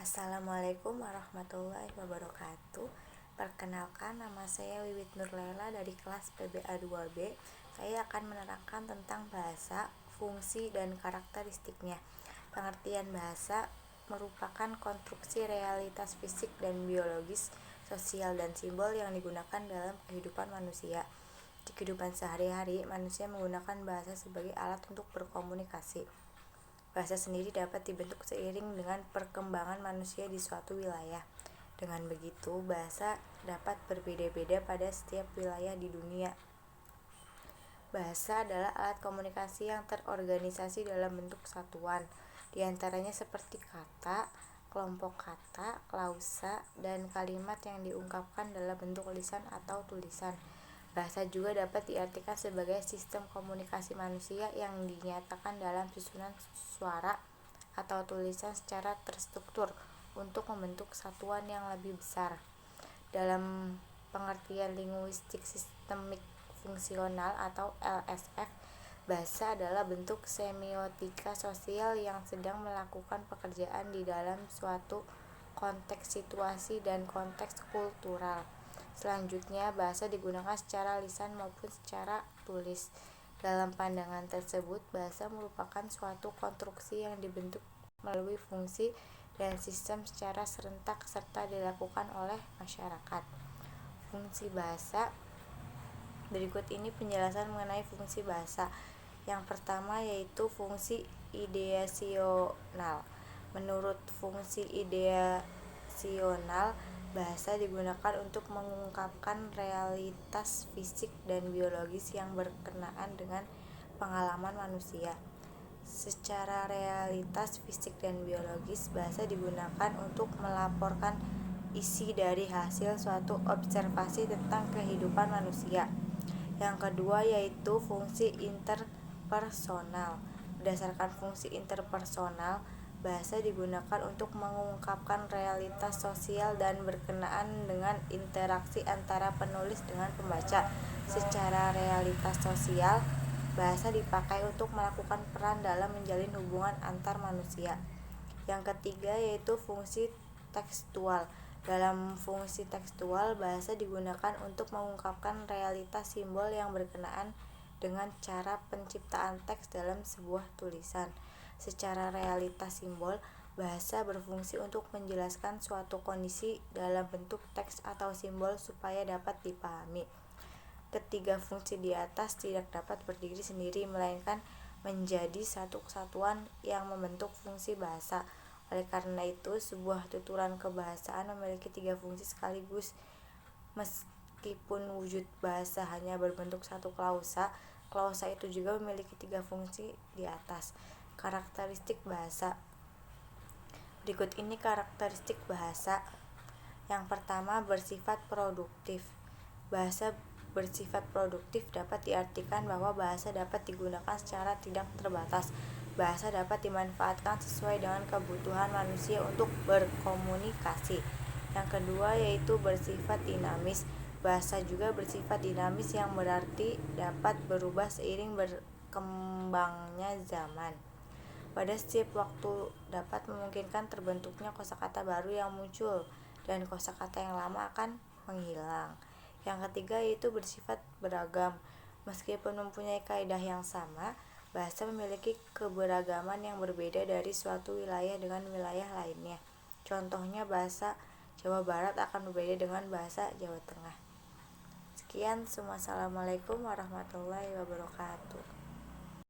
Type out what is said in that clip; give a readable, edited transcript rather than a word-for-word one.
Assalamualaikum warahmatullahi wabarakatuh. Perkenalkan, nama saya Wiwit Nurlela dari kelas PBA 2B. Saya akan menerangkan tentang bahasa, fungsi, dan karakteristiknya. Pengertian bahasa merupakan konstruksi realitas fisik dan biologis, sosial, dan simbol yang digunakan dalam kehidupan manusia. Di kehidupan sehari-hari, manusia menggunakan bahasa sebagai alat untuk berkomunikasi. Bahasa sendiri dapat dibentuk seiring dengan perkembangan manusia di suatu wilayah. Dengan begitu, bahasa dapat berbeda-beda pada setiap wilayah di dunia. Bahasa adalah alat komunikasi yang terorganisasi dalam bentuk satuan, di antaranya seperti kata, kelompok kata, klausa, dan kalimat yang diungkapkan dalam bentuk lisan atau tulisan. Bahasa juga dapat diartikan sebagai sistem komunikasi manusia yang dinyatakan dalam susunan suara atau tulisan secara terstruktur untuk membentuk satuan yang lebih besar. Dalam pengertian linguistik sistemik fungsional atau LSF, bahasa adalah bentuk semiotika sosial yang sedang melakukan pekerjaan di dalam suatu konteks situasi dan konteks kultural. Selanjutnya, bahasa digunakan secara lisan maupun secara tulis. Dalam pandangan tersebut, bahasa merupakan suatu konstruksi yang dibentuk melalui fungsi dan sistem secara serentak serta dilakukan oleh masyarakat. Fungsi bahasa. Berikut ini penjelasan mengenai fungsi bahasa. Yang pertama yaitu fungsi ideasional. Menurut fungsi ideasional, bahasa digunakan untuk mengungkapkan realitas fisik dan biologis yang berkenaan dengan pengalaman manusia. Secara realitas fisik dan biologis, bahasa digunakan untuk melaporkan isi dari hasil suatu observasi tentang kehidupan manusia. Yang kedua yaitu fungsi interpersonal. Berdasarkan fungsi interpersonal, bahasa digunakan untuk mengungkapkan realitas sosial dan berkenaan dengan interaksi antara penulis dengan pembaca. Secara realitas sosial, bahasa dipakai untuk melakukan peran dalam menjalin hubungan antar manusia. Yang ketiga yaitu fungsi tekstual. Dalam fungsi tekstual, bahasa digunakan untuk mengungkapkan realitas simbol yang berkenaan dengan cara penciptaan teks dalam sebuah tulisan. Secara realitas simbol, bahasa berfungsi untuk menjelaskan suatu kondisi dalam bentuk teks atau simbol supaya dapat dipahami. Ketiga fungsi di atas tidak dapat berdiri sendiri, melainkan menjadi satu kesatuan yang membentuk fungsi bahasa. Oleh karena itu, sebuah tuturan kebahasaan memiliki tiga fungsi sekaligus. Meskipun wujud bahasa hanya berbentuk satu klausa, klausa itu juga memiliki tiga fungsi di atas. Karakteristik bahasa. Berikut ini karakteristik bahasa. Yang pertama, bersifat produktif. Bahasa bersifat produktif dapat diartikan bahwa bahasa dapat digunakan secara tidak terbatas. Bahasa dapat dimanfaatkan sesuai dengan kebutuhan manusia untuk berkomunikasi. Yang kedua yaitu bersifat dinamis. Bahasa juga bersifat dinamis yang berarti dapat berubah seiring berkembangnya zaman. Pada setiap waktu dapat memungkinkan terbentuknya kosakata baru yang muncul dan kosakata yang lama akan menghilang. Yang ketiga yaitu bersifat beragam. Meskipun mempunyai kaidah yang sama, bahasa memiliki keberagaman yang berbeda dari suatu wilayah dengan wilayah lainnya. Contohnya, bahasa Jawa Barat akan berbeda dengan bahasa Jawa Tengah. Sekian, Assalamualaikum warahmatullahi wabarakatuh.